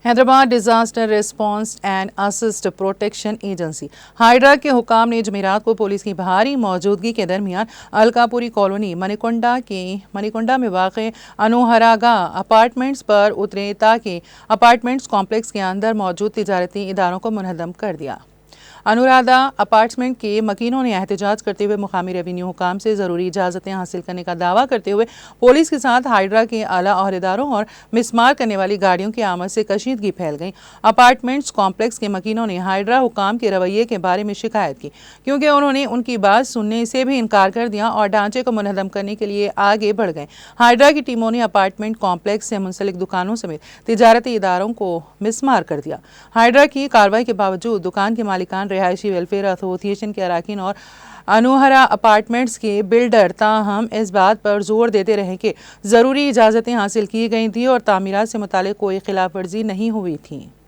Hyderabad disaster response and asset protection agency HYDRAA کے حکام نے جمعرات کو پولیس کی بھاری موجودگی کے درمیان الکاپوری کالونی منیکنڈا میں واقع انوہراگا اپارٹمنٹس پر اترے تاکہ اپارٹمنٹس کمپلیکس کے اندر موجود تجارتی اداروں کو منہدم کر دیا۔ انورادھا اپارٹمنٹ کے مکینوں نے احتجاج کرتے ہوئے مقامی ریونیو حکام سے ضروری اجازتیں حاصل کرنے کا دعویٰ کرتے ہوئے پولیس کے ساتھ ہائیڈرا کے اعلیٰ عہدیداروں اور مسمار کرنے والی گاڑیوں کی آمد سے کشیدگی پھیل گئی۔ اپارٹمنٹس کمپلیکس کے مکینوں نے ہائیڈرا حکام کے رویے کے بارے میں شکایت کی کیونکہ انہوں نے ان کی بات سننے سے بھی انکار کر دیا اور ڈھانچے کو منہدم کرنے کے لیے آگے بڑھ گئے۔ ہائیڈرا کی ٹیموں نے اپارٹمنٹ کمپلیکس سے منسلک دکانوں سمیت تجارتی اداروں کو مسمار کر دیا۔ ہائیڈرا کی کارروائی کے باوجود دکان کے مالکان، رہائشی ویلفیئر ایسوسی ایشن کے اراکین اور انوہرا اپارٹمنٹس کے بلڈر تاہم اس بات پر زور دیتے رہے کہ ضروری اجازتیں حاصل کی گئی تھیں اور تعمیرات سے متعلق کوئی خلاف ورزی نہیں ہوئی تھی۔